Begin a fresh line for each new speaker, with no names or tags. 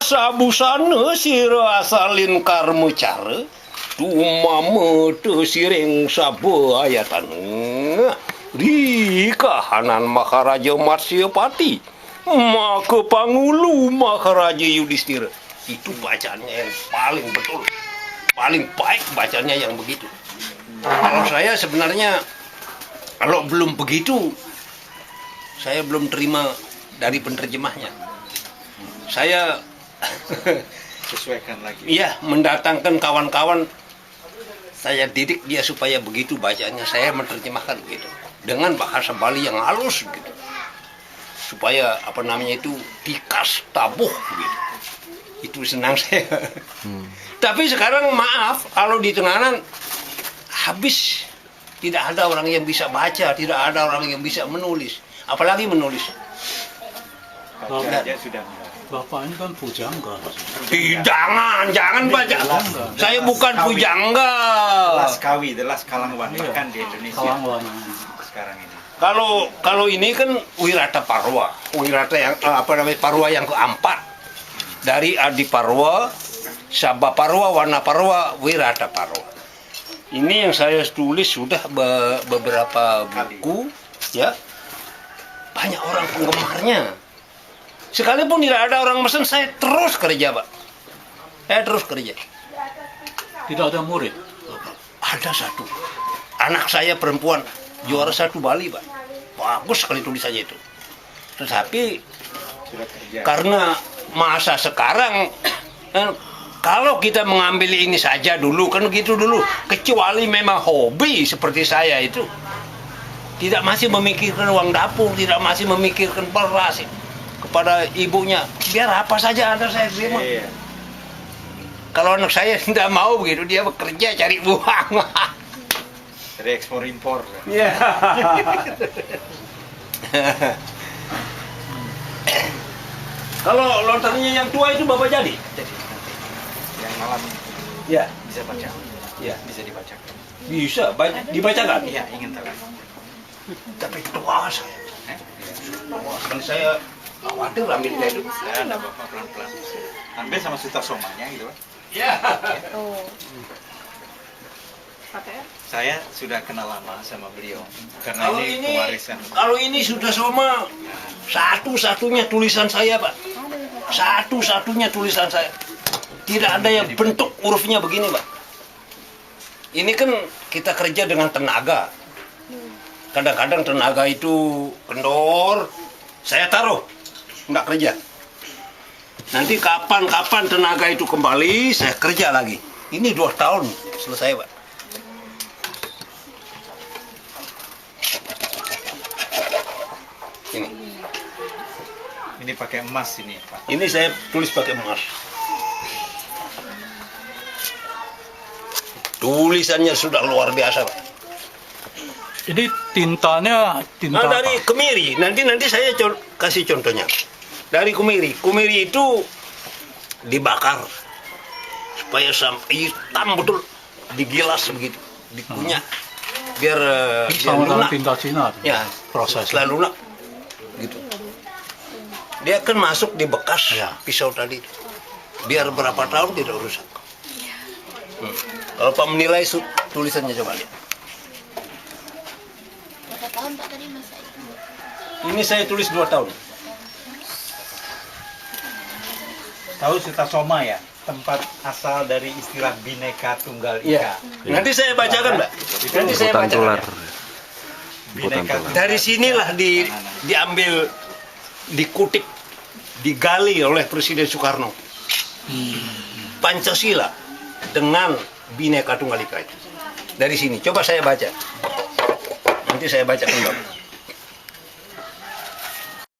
Sabusana sira asalin karmu cara tumama te sireng sabo ayatan di kahanan Maharaja Matsyapati maka Pangulu Maharaja Yudhistira. Itu bacaannya yang paling betul, paling baik bacanya yang begitu. Kalau saya sebenarnya kalau belum begitu saya belum terima dari penerjemahnya. Saya
sesuaikan lagi.
Iya, mendatangkan kawan-kawan, saya didik dia supaya begitu bacanya, saya menerjemahkan begitu dengan bahasa Bali yang halus gitu, supaya apa namanya itu dikas tabuh gitu. Itu senang saya. Tapi sekarang maaf kalau di Tenganan habis, tidak ada orang yang bisa baca, tidak ada orang yang bisa menulis, apalagi menulis.
Baca aja sudah.
Bapak ini kan pujangga.
Jangan baca. Saya bukan pujangga.
Laskawi, The Last Kalangwan bahkan di Indonesia.
Kalangwan
sekarang ini.
Kalau ini kan Wirata Parwa, Wirata yang Parwa yang keempat dari Adi Parwa, Sabha Parwa, Wana Parwa, Wirata Parwa. Ini yang saya tulis sudah beberapa buku, ya. Banyak orang penggemarnya. Sekalipun tidak ada orang mesen, saya terus kerja, Pak. Saya terus kerja.
tidak ada murid.
Ada satu. Anak saya perempuan, juara satu Bali, Pak. Bagus sekali tulisannya itu. Tetapi karena masa sekarang, kalau kita mengambil ini saja dulu, kan gitu dulu. Kecuali memang hobi seperti saya itu. Tidak masih memikirkan uang dapur, tidak masih memikirkan beras. Kepada ibunya, biar apa saja anak saya terima.
Iya.
Kalau anak saya tidak mau begitu, dia bekerja cari uang.
Dari ekspor impor.
Iya. Kalau lontarnya yang tua itu Bapak jadi?
Yang malam
Ya,
bisa baca.
ya.
Bisa dibacakan.
Bisa dibacakan.
Iya, ingin tahu.
Tapi tua saya. Tua kan saya khawatir ambilnya itu.
Ya, enggak apa-apa, pelan-pelan. Ambil sama Sutasomanya gitu, Pak.
Ya.
Oh. KPR?
Saya sudah kenal lama sama beliau karena
Kalau
ini
ini,
pewarisan.
kalau ini sudah sama satu-satunya tulisan saya, Pak. Satu-satunya tulisan saya. Tidak ada yang bentuk hurufnya begini, Pak. Ini kan kita kerja dengan tenaga. Kadang-kadang tenaga itu kendor, saya taruh, nggak kerja. Nanti kapan-kapan tenaga itu kembali, saya kerja lagi. Ini 2 tahun selesai, Pak.
Ini pakai emas ini, Pak.
Ini saya tulis pakai emas. Tulisannya sudah luar biasa, Pak.
Ini tintanya tinta
Nah, dari
apa?
kemiri, nanti saya kasih contohnya. Dari kemiri, kemiri itu dibakar supaya sampai hitam betul, digilas begitu, dikunyah, biar
Sama dengan
lunak.
tinta Cina.
Ya,
proses.
setelah lunak, gitu. Dia akan masuk di bekas
Ya.
pisau tadi, biar berapa tahun tidak rusak. Kalau Pak menilai tulisannya coba lihat.
Berapa tahun Pak tadi masa itu?
Ini saya tulis 2 tahun.
Tahu Sutasoma ya? Tempat asal dari istilah Bhinneka Tunggal
Iya.
Ika.
Nanti saya bacakan, Mbak. Nanti saya bacakan.
Bhinneka Tunggal
Dari sinilah diambil, dikutip, digali oleh Presiden Soekarno. Pancasila dengan Bhinneka Tunggal Ika itu. Dari sini, coba saya baca. Nanti saya bacakan, Bapak.